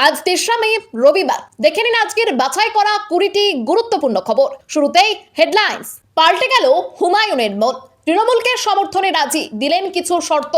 আজ ৩রা মে রবিবার। দেখে নিন আজকের বাছাই করা ২০টি গুরুত্বপূর্ণ খবর। শুরুতেই হেডলাইন্স। পাল্টে গেল হুমায়ুনের মত, তৃণমূলকে সমর্থনে রাজি, দিলেন কিছু শর্ত।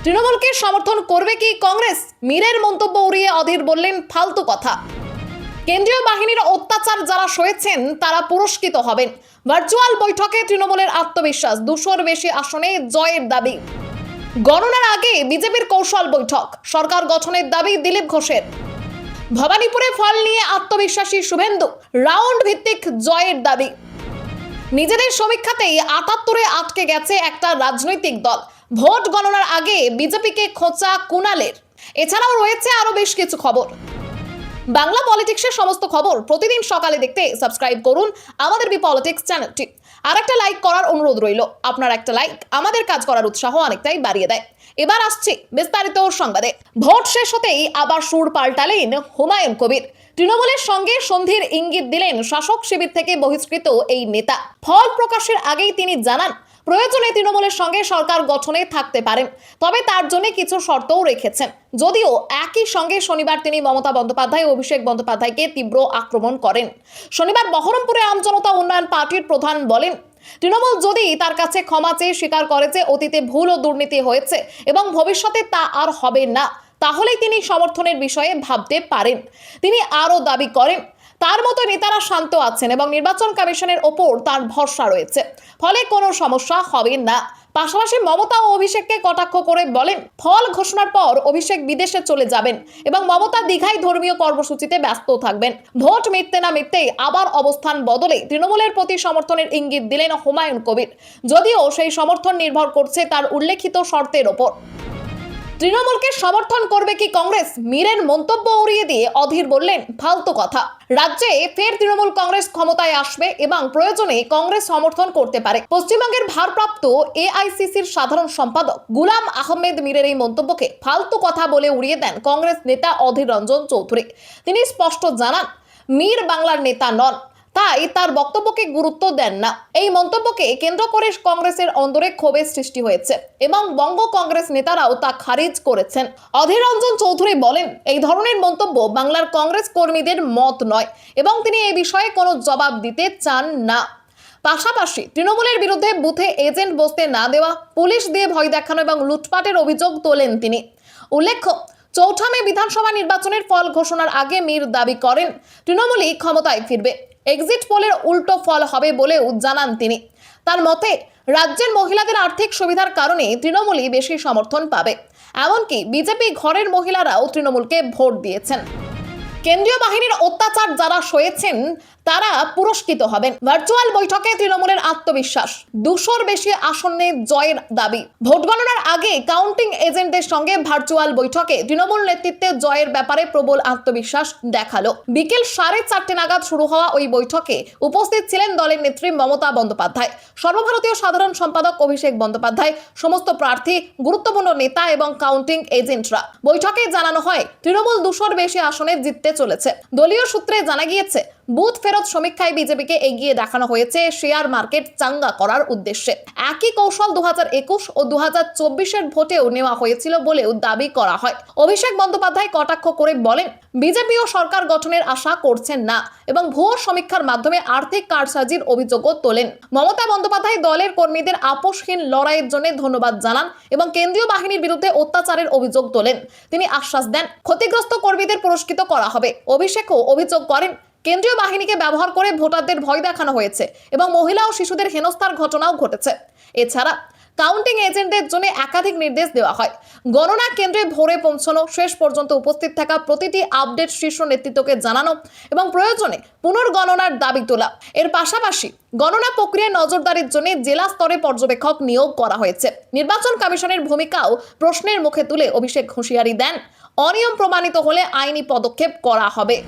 তৃণমূলকে সমর্থন করবে কি কংগ্রেস? মীরের মন্তব্য উড়িয়ে অধীর বললেন ফালতু কথা। কেন্দ্রীয় বাহিনীর অত্যাচার যারা সয়েছেন তারা পুরস্কৃত হবেন। ভার্চুয়াল বৈঠকে তৃণমূলের আত্মবিশ্বাস, ২০০-র বেশি আসনে জয়ের দাবি। গণনার আগে বিজেপির কৌশল বৈঠক, সরকার গঠনের দাবি দিলীপ ঘোষের। ভবানীপুরে ফল নিয়ে আত্মবিশ্বাসী শুভেন্দু, রাউন্ড ভিত্তিক জয়ের দাবি। নিজেদের সমীক্ষাতেই ৭৮-এ আটকে গেছে একটা রাজনৈতিক দল, ভোট গণনার আগে বিজেপিকে খোঁচা কুণালের। এছাড়াও রয়েছে আরো বেশ কিছু খবর। বাংলা পলিটিক্সের সমস্ত খবর প্রতিদিন সকালে দেখতে সাবস্ক্রাইব করুন আমাদের বি পলিটিক্স চ্যানেলটি। আর একটা লাইক করার অনুরোধ রইল, আপনার একটা লাইক আমাদের কাজ করার উৎসাহ অনেকটাই বাড়িয়ে দেয়। এবার আসছে বিস্তারিত সংবাদে। ভোট শেষ হতেই আবার সুর পাল্টালেন হুমায়ুন কবির। তৃণমূলের সঙ্গে সন্ধির ইঙ্গিত দিলেন শাসক শিবির থেকে বহিষ্কৃত এই নেতা। ফল প্রকাশের আগেই তিনি জানান, প্রয়োজনে তৃণমূলের সঙ্গে সরকার গঠনে থাকতে পারেন, তবে তার জন্য কিছু শর্তও রেখেছেন। যদিও একই সঙ্গে শনিবার তিনি মমতা বন্দ্যোপাধ্যায় ও অভিষেক বন্দ্যোপাধ্যায়কে তীব্র আক্রমণ করেন। শনিবার বহরমপুরে আমজনতা উন্নয়ন পার্টির প্রধান বলেন, তৃণমূল যদি তার কাছে ক্ষমা চেয়ে স্বীকার করে যে অতীতে ভুল ও দুর্নীতি হয়েছে এবং ভবিষ্যতে তা আর হবে না, তাহলেই তিনি সমর্থনের বিষয়ে ভাবতে পারেন। তিনি আরও দাবি করেন, তার মতো নেতারা শান্ত আছেন এবং নির্বাচন কমিশনের ওপর তার ভরসা রয়েছে, ফলে কোনো সমস্যা হবে না। পাশাপাশি মমতা ও অভিষেককে কটাক্ষ করে বলেন, ফল ঘোষণার পর অভিষেক বিদেশে চলে যাবেন এবং মমতা দীঘায় ধর্মীয় কর্মসূচিতে ব্যস্ত থাকবেন। ভোট মিটতে না মিটতেই আবার অবস্থান বদলে তৃণমূলের প্রতি সমর্থনের ইঙ্গিত দিলেন হুমায়ুন কবির, যদিও সেই সমর্থন নির্ভর করছে তার উল্লেখিত শর্তের ওপর। তৃণমূলকে সমর্থন করবে কি কংগ্রেস? মীরের মন্তব্য উড়িয়ে দিয়ে অধীর বললেন ফালতু কথা। রাজ্যে ফের তৃণমূল কংগ্রেস ক্ষমতায় আসবে এবং প্রয়োজনে কংগ্রেস সমর্থন করতে পারে। পশ্চিমবঙ্গের ভারপ্রাপ্ত এআইসিসির সাধারণ সম্পাদক গুলাম আহমেদ মীরের এই মন্তব্যকে ফালতু কথা বলে উড়িয়ে দেন কংগ্রেস নেতা অধীর রঞ্জন চৌধুরী। তিনি স্পষ্ট জানান, মীর বাংলার নেতা নন, তাই তার বক্তব্যকে গুরুত্ব দেন না। এই মন্তব্যকে কেন্দ্র করে কংগ্রেসের অন্দরে ক্ষোভের সৃষ্টি হয়েছে এবং বঙ্গ কংগ্রেস নেতারাও তা খারিজ করেছেন। অধীর রঞ্জন চৌধুরী বলেন, এই ধরনের মন্তব্য বাংলার কংগ্রেস কর্মীদের মত নয় এবং তিনি এই বিষয়ে কোনো জবাব দিতে চান না। পাশাপাশি তৃণমূলের বিরুদ্ধে বুথে এজেন্ট বসতে না দেওয়া, পুলিশ দিয়ে ভয় দেখানো এবং লুটপাটের অভিযোগ তোলেন তিনি। উল্লেখ্য, ৪ঠা মে বিধানসভা নির্বাচনের ফল ঘোষণার আগে মীর দাবি করেন তৃণমূলই ক্ষমতায় ফিরবে। এক্সিট পোলের উল্টো ফল হবে বলেও জানান তিনি। তার মতে, রাজ্যের মহিলাদের আর্থিক সুবিধার কারণে তৃণমূলই বেশি সমর্থন পাবে। এমনকি বিজেপি ঘরের মহিলারাও তৃণমূলকে ভোট দিয়েছেন। কেন্দ্রীয় বাহিনীর অত্যাচার যারা সয়েছেন তারা পুরস্কৃত হবেন। ভার্চুয়াল বৈঠকে তৃণমূলের আত্মবিশ্বাস, ২০০-র বেশি আসনে জয়ের দাবি। ভোট গণনার আগে কাউন্টিং এজেন্টদের সঙ্গে ভার্চুয়াল বৈঠকে তৃণমূল নেতৃত্বে জয়ের ব্যাপারে প্রবল আত্মবিশ্বাস দেখালো। বিকেল 4:30 নাগাদ শুরু হওয়া ওই বৈঠকে উপস্থিত ছিলেন দলের নেত্রী মমতা বন্দ্যোপাধ্যায়, সর্বভারতীয় সাধারণ সম্পাদক অভিষেক বন্দ্যোপাধ্যায়, সমস্ত প্রার্থী, গুরুত্বপূর্ণ নেতা এবং কাউন্টিং এজেন্টরা। বৈঠকে জানানো হয়, তৃণমূল ২০০-র বেশি আসনে জিততে চলেছে। দলীয় সূত্রে জানা গিয়েছে, বুথ ফেরত সমীক্ষায় বিজেপিকে এগিয়ে দেখানো হয়েছে শেয়ার মার্কেট চাঙ্গা করার উদ্দেশ্যে। একই কৌশল 2021 ও 2024-এর ভোটেও নেওয়া হয়েছিল বলেও দাবি করা হয়। অভিষেক বন্দ্যোপাধ্যায় কটাক্ষ করে বলেন, বিজেপিও সরকার গঠনের আশা করছেন না এবং ভুয়ো সমীক্ষার মাধ্যমে আর্থিক কারসাজির অভিযোগও তোলেন। মমতা বন্দ্যোপাধ্যায় দলের কর্মীদের আপোষহীন লড়াইয়ের জন্য ধন্যবাদ জানান এবং কেন্দ্রীয় বাহিনীর বিরুদ্ধে অত্যাচারের অভিযোগ তোলেন। তিনি আশ্বাস দেন, ক্ষতিগ্রস্ত কর্মীদের পুরস্কৃত করা হবে। অভিষেকও অভিযোগ করেন, কেন্দ্রীয় বাহিনীকে ব্যবহার করে ভোটারদের ভয় দেখানো হয়েছে এবং মহিলা ও শিশুদের হেনস্থার ঘটনাও ঘটেছে। এছাড়া কাউন্টিং এজেন্টদের জন্য একাধিক নির্দেশ দেওয়া হয়। গণনা কেন্দ্রে ভোরে পৌঁছানো, শেষ পর্যন্ত উপস্থিত থাকা প্রতিটি আপডেট শীর্ষ নেতৃত্বকে জানানো এবং প্রয়োজনে পুনর্গণনার দাবি তোলা। এর পাশাপাশি গণনা প্রক্রিয়ায় নজরদারির জন্য জেলা স্তরে পর্যবেক্ষক নিয়োগ করা হয়েছে। নির্বাচন কমিশনের ভূমিকাও প্রশ্নের মুখে তুলে অভিষেক হুঁশিয়ারি দেন, অনিয়ম প্রমাণিত হলে আইনি পদক্ষেপ করা হবে।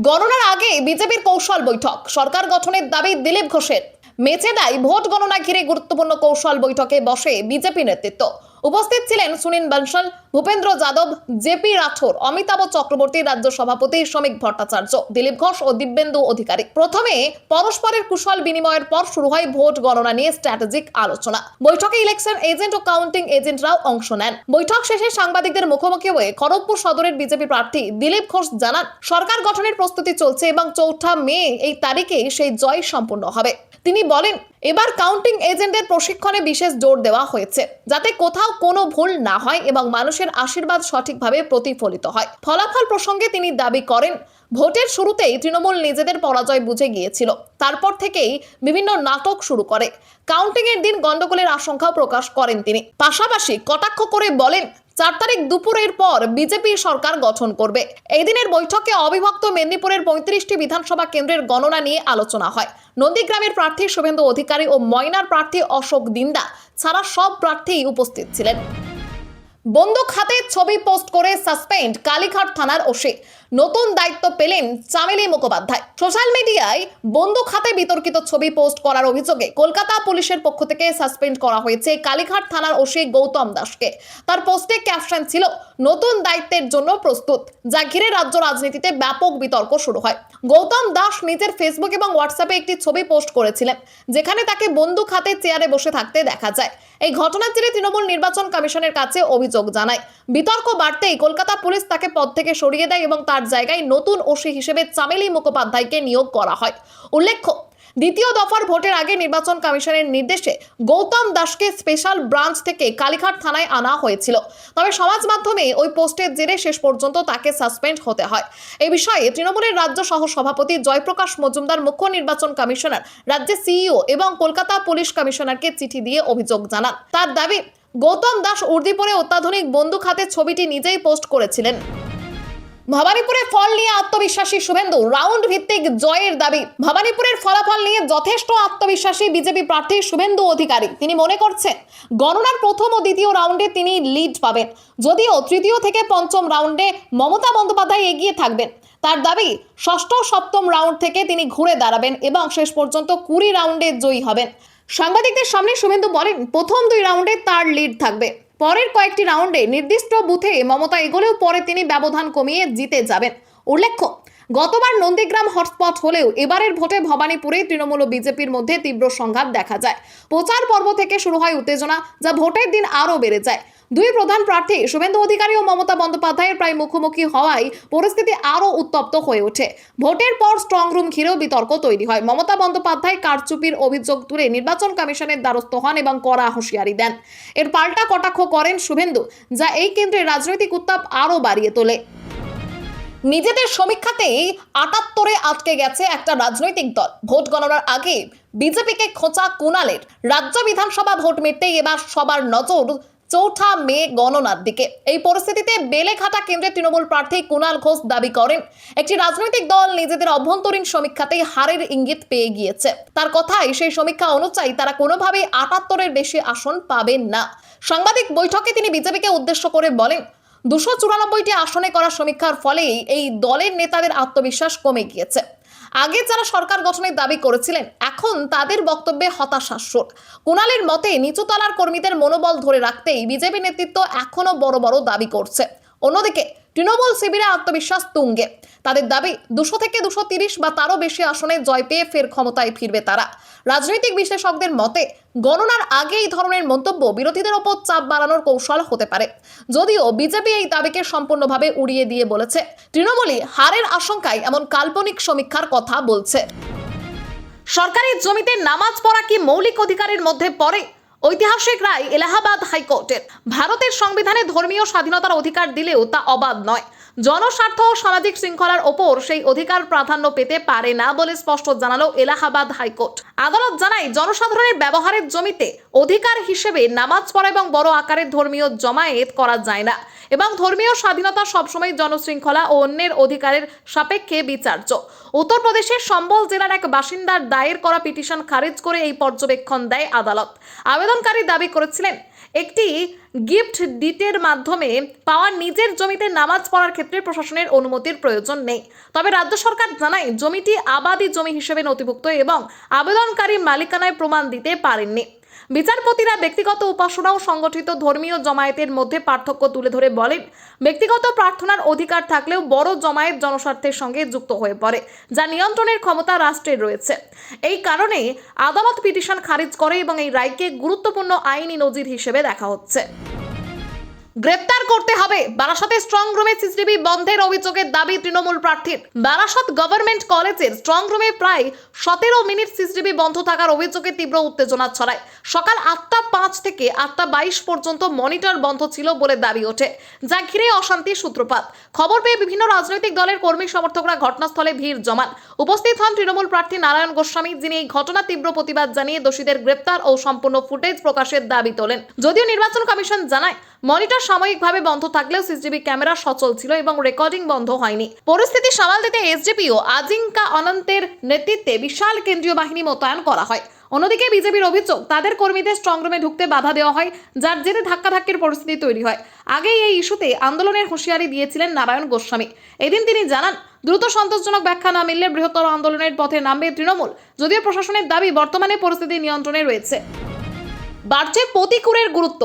গণনার আগে বিজেপির কৌশল বৈঠক, সরকার গঠনের দাবি দিলীপ ঘোষের। মেচেদায় ভোট গণনা ঘিরে গুরুত্বপূর্ণ কৌশল বৈঠকে বসে বিজেপি নেতৃত্ব। উপস্থিত ছিলেন সুনীল বনশাল, ভূপেন্দ্র যাদব, জেপি রাঠোর, অমিতাভ চক্রবর্তী, রাজ্য সভাপতি শ্রমিক ভট্টাচার্য, দিলীপ ঘোষ ও দিব্যেন্দু অধিকারী। প্রথমে পরস্পরের কুশল বিনিময়ের পর শুরু হয় ভোট গণনা নিয়ে স্ট্র্যাটেজিক আলোচনা। বৈঠকে ইলেকশন এজেন্ট ও কাউন্টিং এজেন্টরাও অংশ নেন। বৈঠক শেষে সাংবাদিকদের মুখোমুখি হয়ে খড়গপুর সদরের বিজেপি প্রার্থী দিলীপ ঘোষ জানান, সরকার গঠনের প্রস্তুতি চলছে এবং 4 মে এই তারিখে সেই জয় সম্পূর্ণ হবে। তিনি বলেন, এবার কাউন্টিং এজেন্টদের প্রশিক্ষণে বিশেষ জোর দেওয়া হয়েছে, যাতে কোথাও কোনো ভুল না হয় এবং মানুষের আশীর্বাদ সঠিকভাবে প্রতিফলিত হয়। ফলাফল প্রসঙ্গে তিনি দাবি করেন, ভোটের শুরুতেই তৃণমূল নিজেদের পরাজয় বুঝে গিয়েছিল। তারপর থেকেই বিভিন্ন নাটক শুরু করে। কাউন্টিং এর দিন গন্ডগোলের আশঙ্কাও প্রকাশ করেন তিনি। পাশাপাশি কটাক্ষ করে বলেন, 4 তারিখ দুপুরের পর বিজেপি সরকার গঠন করবে। এই দিনের বৈঠকে অবিভক্ত মেদিনীপুরের 35টি বিধানসভা কেন্দ্রের গণনা নিয়ে আলোচনা হয়। নন্দীগ্রামের প্রার্থী শুভেন্দু অধিকারী ও ময়নার প্রার্থী অশোক দিন্দা ছাড়া সব প্রার্থী উপস্থিত ছিলেন। বন্দুক হাতে ছবি পোস্ট করে সাসপেন্ড কালীঘাট থানার ওসি। নতুন দায়িত্ব পেলেন চামেলি মুখোপাধ্যায়। সোশ্যাল মিডিয়ায় বন্দুক হাতে বিতর্কিত ছবি পোস্ট করার অভিযোগে কলকাতা পুলিশের পক্ষ থেকে সাসপেন্ড করা হয়েছে কালীঘাট থানার ওসি গৌতম দাসকে। তার পোস্টে ক্যাপশন ছিল, নতুন দায়িত্বের জন্য প্রস্তুত, যা ঘিরে রাজ্য রাজনীতিতে ব্যাপক বিতর্ক শুরু হয়। গৌতম দাস নিজের ফেসবুক এবং হোয়াটসঅ্যাপে একটি ছবি পোস্ট করেছিলেন, যেখানে তাকে বন্দুক হাতে চেয়ারে বসে থাকতে দেখা যায়। এই ঘটনার জেরে তৃণমূল নির্বাচন কমিশনের কাছে অভিযোগ জানায়। বিতর্ক বাড়তেই কলকাতা পুলিশ তাকে পদ থেকে সরিয়ে দেয় এবং তার জায়গায় নতুন ওসি হিসেবে চামেলি মুখোপাধ্যায়কে নিয়োগ করা হয়। উল্লেখ্য, দ্বিতীয় দফার ভোটের আগে নির্বাচন কমিশনের নির্দেশে গৌতম দাসকে স্পেশাল ব্রাঞ্চ থেকে কালীঘাট থানায় আনা হয়েছিল। তবে সমাজ মাধ্যমে ওই পোস্টের জেরে শেষ পর্যন্ত তাকে সাসপেন্ড হতে হয়। এই বিষয়ে তৃণমূলের রাজ্য সহ সভাপতি জয়প্রকাশ মজুমদার, মুখ্য নির্বাচন কমিশনার, রাজ্যের সিইও এবং কলকাতা পুলিশ কমিশনারকে চিঠি দিয়ে অভিযোগ জানান। তার দাবি, গৌতম দাস উর্দি পরে অত্যাধুনিক বন্দুক হাতে ছবিটি নিজেই পোস্ট করেছিলেন। ভবানীপুরে ফল নিয়ে আত্মবিশ্বাসী শুভেন্দু, রাউন্ড ভিত্তিক জয়ের দাবি। ভবানীপুরের ফলাফল নিয়ে যথেষ্ট আত্মবিশ্বাসী বিজেপি প্রার্থী শুভেন্দু অধিকারী। তিনি মনে করছেন, গণনার প্রথম ও দ্বিতীয় রাউন্ডে তিনি লিড পাবেন, যদিও তৃতীয় থেকে পঞ্চম রাউন্ডে মমতা বন্দ্যোপাধ্যায় এগিয়ে থাকবেন। তার দাবি, ষষ্ঠ সপ্তম রাউন্ড থেকে তিনি ঘুরে দাঁড়াবেন এবং শেষ পর্যন্ত 20 রাউন্ডে জয়ী হবেন। সাংবাদিকদের সামনে শুভেন্দু বলেন, প্রথম 2 রাউন্ডে তার লিড থাকবে, পরের কয়েকটি রাউন্ডে নির্দিষ্ট বুথে মমতা এগোলেও পরে তিনি ব্যবধান কমিয়ে জিতে যাবেন। উল্লেখ্য, গতবার নন্দীগ্রাম হটস্পট হলেও এবারের ভোটে ভবানীপুরে তৃণমূল ও বিজেপির মধ্যে তীব্র সংঘাত দেখা যায়। প্রচার পর্ব থেকে শুরু হয় উত্তেজনা, যা ভোটের দিন আরও বেড়ে যায়। দুই প্রধান প্রার্থী শুভেন্দু অধিকারী ও মমতা বন্দ্যোপাধ্যায়ের প্রায় মুখোমুখি হওয়ায় পরিস্থিতি আরও উত্তপ্ত হয়ে ওঠে। ভোটের পর স্ট্রং রুম ঘিরেও বিতর্ক তৈরি হয়। মমতা বন্দ্যোপাধ্যায় কারচুপির অভিযোগ তুলে নির্বাচন কমিশনের দ্বারস্থ হন এবং কড়া হুঁশিয়ারি দেন। এর পাল্টা কটাক্ষ করেন শুভেন্দু, যা এই কেন্দ্রে রাজনৈতিক উত্তাপ আরও বাড়িয়ে তোলে। নিজেদের সমীক্ষাতেই 78-এ আটকে গেছে একটা রাজনৈতিক দল। ভোট গণনার আগে বিজেপিকে খোঁচা কুণালের। রাজ্য বিধানসভা ভোট মিটতেই এবার সবার নজর 4 মে গণনার দিকে। এই পরিস্থিতিতে বেলেঘাটা কেন্দ্রে তৃণমূল প্রার্থী কুণাল ঘোষ দাবি করেন, একটি রাজনৈতিক দল নিজেদের অভ্যন্তরীণ সমীক্ষাতেই হারের ইঙ্গিত পেয়ে গিয়েছে। তার কথাই, সেই সমীক্ষা অনুযায়ী তারা কোনোভাবেই 78-এর বেশি আসন পাবেন না। সাংবাদিক বৈঠকে তিনি বিজেপিকে উদ্দেশ্য করে বলেন, 294টি আসনে করা সমীক্ষার ফলেই এই দলের নেতাদের আত্মবিশ্বাস কমে গিয়েছে। আগে যারা সরকার গঠনের দাবি করেছিলেন, এখন তাদের বক্তব্যে হতাশার সুর। কুণালের মতে, নিচুতলার কর্মীদের মনোবল ধরে রাখতেই বিজেপি নেতৃত্ব এখনো বড় বড় দাবি করছে। অন্যদিকে তৃণমূল শিবিরে আত্মবিশ্বাস তুঙ্গে। তাদের দাবি, 200 থেকে 230 বা তারও বেশি আসনে জয় পেয়ে ফের ক্ষমতায় ফিরবে তারা। রাজনৈতিক বিশ্লেষকদের মতে, গণনার আগে এই ধরনের মন্তব্য বিরোধীদের ওপর চাপ বাড়ানোর কৌশল হতে পারে। যদিও বিজেপি এই দাবিকে সম্পূর্ণভাবে উড়িয়ে দিয়ে বলেছে, তৃণমূলই হারের আশঙ্কায় এমন কাল্পনিক সমীক্ষার কথা বলছে। সরকারি জমিতে নামাজ পড়া কি মৌলিক অধিকারের মধ্যে পড়ে? ঐতিহাসিক রায় এলাহাবাদ হাইকোর্টের। ভারতের সংবিধানে ধর্মীয় স্বাধীনতার অধিকার দিলেও তা অবাধ নয়। জনস্বার্থ ও সামাজিক শৃঙ্খলার ওপর সেই অধিকার প্রাধান্য পেতে পারে না বলে স্পষ্ট জানালো এলাহাবাদ হাইকোর্ট। আদালত জানায়, জনসাধারণের ব্যবহারের জমিতে অধিকার হিসেবে নামাজ পড়া এবং বড় আকারের ধর্মীয় জমায়েত করা যায় না এবং ধর্মীয় স্বাধীনতা সবসময় জনশৃঙ্খলা ও অন্যের অধিকারের সাপেক্ষে বিচার্য। উত্তরপ্রদেশের সম্বল জেলার এক বাসিন্দার দায়ের করা পিটিশন খারিজ করে এই পর্যবেক্ষণ দেয় আদালত। আবেদনকারী দাবি করেছিলেন, একটি গিফট ডিটের মাধ্যমে পাওয়া নিজের জমিতে নামাজ পড়ার ক্ষেত্রে প্রশাসনের অনুমতির প্রয়োজন নেই। তবে রাজ্য সরকার জানায়, জমিটি আবাদি জমি হিসেবে নথিভুক্ত এবং আবেদনকারী মালিকানায় প্রমাণ দিতে পারেননি। বিচারপতিরা ব্যক্তিগত উপাসনা ও সংগঠিত ধর্মীয় জমায়েতের মধ্যে পার্থক্য তুলে ধরে বলেন, ব্যক্তিগত প্রার্থনার অধিকার থাকলেও বড় জমায়েত জনস্বার্থের সঙ্গে যুক্ত হয়ে পড়ে, যা নিয়ন্ত্রণের ক্ষমতা রাষ্ট্রের রয়েছে। এই কারণে আদালত পিটিশন খারিজ করে এবং এই রায়কে গুরুত্বপূর্ণ আইনি নজির হিসেবে দেখা হচ্ছে। গ্রেপ্তার করতে হবে। বারাসতে স্ট্রং রুমে সিসিটিভি বন্ধের অভিযোগের দাবি তৃণমূল প্রার্থীর। বারাসত গভর্নমেন্ট কলেজের স্ট্রং রুমে প্রায় 17 মিনিট সিসিটিভি বন্ধ থাকার অভিযোগে তীব্র উত্তেজনা ছড়ায়। সকাল 8:05 থেকে 8:22 পর্যন্ত মনিটর বন্ধ ছিল বলে দাবি ওঠে, যা ঘিরে অশান্তির সূত্রপাত। খবর পেয়ে বিভিন্ন রাজনৈতিক দলের কর্মী সমর্থকরা ঘটনাস্থলে ভিড় জমান। উপস্থিত হন তৃণমূল প্রার্থী নারায়ণ গোস্বামী, যিনি এই ঘটনা তীব্র প্রতিবাদ জানিয়ে দোষীদের গ্রেপ্তার ও সম্পূর্ণ ফুটেজ প্রকাশের দাবি তোলেন। যদিও নির্বাচন কমিশন জানায়, মনিটর সাময়িকভাবে বন্ধ থাকলেও সিসিটিভি ক্যামেরা সচল ছিল এবং রেকর্ডিং বন্ধ হয়নি। পরিস্থিতি সামাল দিতে এসডিপিও আজিঙ্কা অনন্তের নেতৃত্বে বিশাল কেন্দ্রীয় বাহিনী মোতায়েন করা হয়। অন্যদিকে বিজেপির অভিযোগ, তাদের কর্মীদের স্ট্রং রুমে ঢুকতে বাধা দেওয়া হয়, যার জেরে ধাক্কাধাক্কির পরিস্থিতি তৈরি হয়। আগেই এই ইস্যুতে আন্দোলনের হুঁশিয়ারি দিয়েছিলেন নারায়ণ গোস্বামী। এদিন তিনি জানান, দ্রুত সন্তোষজনক ব্যাখ্যা না মিললে বৃহত্তর আন্দোলনের পথে নামবে তৃণমূল। যদিও প্রশাসনের দাবি, বর্তমানে পরিস্থিতি নিয়ন্ত্রণে রয়েছে। বাড়ছে প্রতিকূলের গুরুত্ব।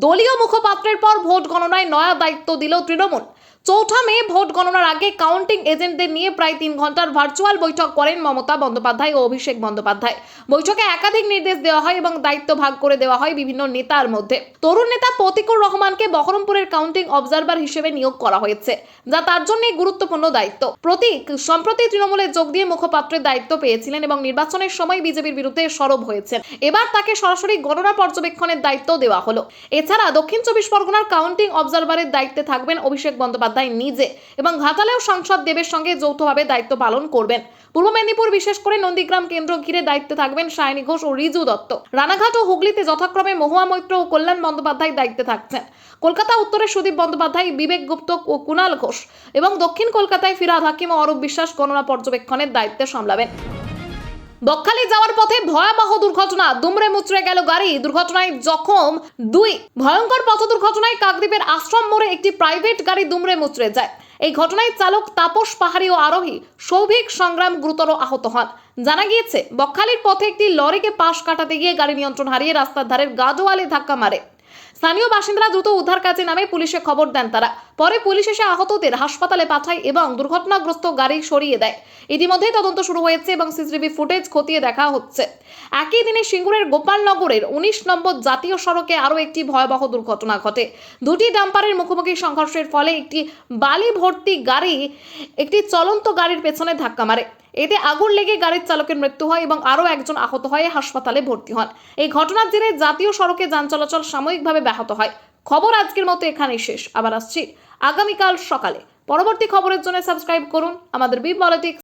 দলীয় মুখপাত্রের পর ভোট গণনায় নয়া দায়িত্ব দিল তৃণমূল। 4 মে ভোট গণনার আগে কাউন্টিং এজেন্টদের নিয়ে প্রায় 3 ঘন্টার ভার্চুয়াল বৈঠক করেন মমতা বন্দ্যোপাধ্যায় ও অভিষেক বন্দ্যোপাধ্যায়। বৈঠকে একাধিক নির্দেশ দেওয়া হয় এবং দায়িত্ব ভাগ করে দেওয়া হয় বিভিন্ন নেতার মধ্যে। তরুণ নেতা প্রতিকুর রহমানকে বহরমপুরের কাউন্টিং অবজারভার হিসেবে নিয়োগ করা হয়েছে, যা তার জন্য গুরুত্বপূর্ণ দায়িত্ব। প্রতীক সম্প্রতি তৃণমূলে যোগ দিয়ে মুখপাত্রের দায়িত্ব পেয়েছিলেন এবং নির্বাচনের সময় বিজেপির বিরুদ্ধে সরব হয়েছেন। এবার তাকে সরাসরি গণনা পর্যবেক্ষণের দায়িত্ব দেওয়া হলো। এছাড়া দক্ষিণ 24 পরগনার কাউন্টিং অবজারভারের দায়িত্বে থাকবেন অভিষেক বন্দ্যোপাধ্যায় নিজে এবং ঘাটালেও সাংসদ দেবের সঙ্গে যৌথভাবে দায়িত্ব পালন করবেন। পূর্ব মেদিনীপুর, বিশেষ করে নন্দীগ্রাম কেন্দ্র ঘিরে দায়িত্বে থাকবেন সায়নী ঘোষ ও রিজু দত্ত। রানাঘাট ও হুগলিতে যথাক্রমে মহুয়া মৈত্র ও কল্যাণ বন্দ্যোপাধ্যায় দায়িত্বে থাকছেন। কলকাতা উত্তরে সুদীপ বন্দ্যোপাধ্যায়, বিবেক গুপ্ত ও কুণাল ঘোষ এবং দক্ষিণ কলকাতায় ফিরহাদ হাকিম ও অরূপ বিশ্বাস গণনা পর্যবেক্ষণের দায়িত্বে সামলাবেন। বকখালি যাওয়ার পথে ভয়াবহ দুর্ঘটনা, দুমড়ে মুচড়ে গেল গাড়ি। দুর্ঘটনায় জখম 2। ভয়ঙ্কর পথ দুর্ঘটনায় কাকদ্বীপের আশ্রম মোড়ে একটি প্রাইভেট গাড়ি দুমড়ে মুচড়ে যায়। এই ঘটনায় চালক তাপস পাহাড়ি ও আরোহী সৌভিক সংগ্রাম গুরুতর আহত হন। জানা গিয়েছে, বকখালির পথে একটি লরিকে পাশ কাটাতে গিয়ে গাড়ি নিয়ন্ত্রণ হারিয়ে রাস্তার ধারের গার্ডওয়ালে ধাক্কা মারে। স্থানীয় বাসিন্দারা দ্রুত উদ্ধার কাজে নামে পুলিশে খবর দেন তারা। পরে পুলিশ এসে আহতদের হাসপাতালে পাঠায় এবং দুর্ঘটনাগ্রস্ত গাড়ি সরিয়ে দেয়। ইতিমধ্যেই তদন্ত শুরু হয়েছে এবং সিসিটিভি ফুটেজ খতিয়ে দেখা হচ্ছে। একই দিনে সিঙ্গুরের গোপালনগরের 19 নম্বর জাতীয় সড়কে আরও একটি ভয়াবহ দুর্ঘটনা ঘটে। দুটি ডাম্পারের মুখোমুখি সংঘর্ষের ফলে একটি বালি ভর্তি গাড়ি একটি চলন্ত গাড়ির পেছনে ধাক্কা মারে। এতে আগুন লেগে গাড়ির চালকের মৃত্যু হয় এবং আরও একজন আহত হয়ে হাসপাতালে ভর্তি হন। এই ঘটনার জেরে জাতীয় সড়কে যান চলাচল সাময়িকভাবে ব্যাহত হয়। খবর আজকের মতো এখানেই শেষ। আবার আসছি আগামীকাল সকালে। পরবর্তী খবরের জন্য সাবস্ক্রাইব করুন আমাদের বি পলিটিক্স।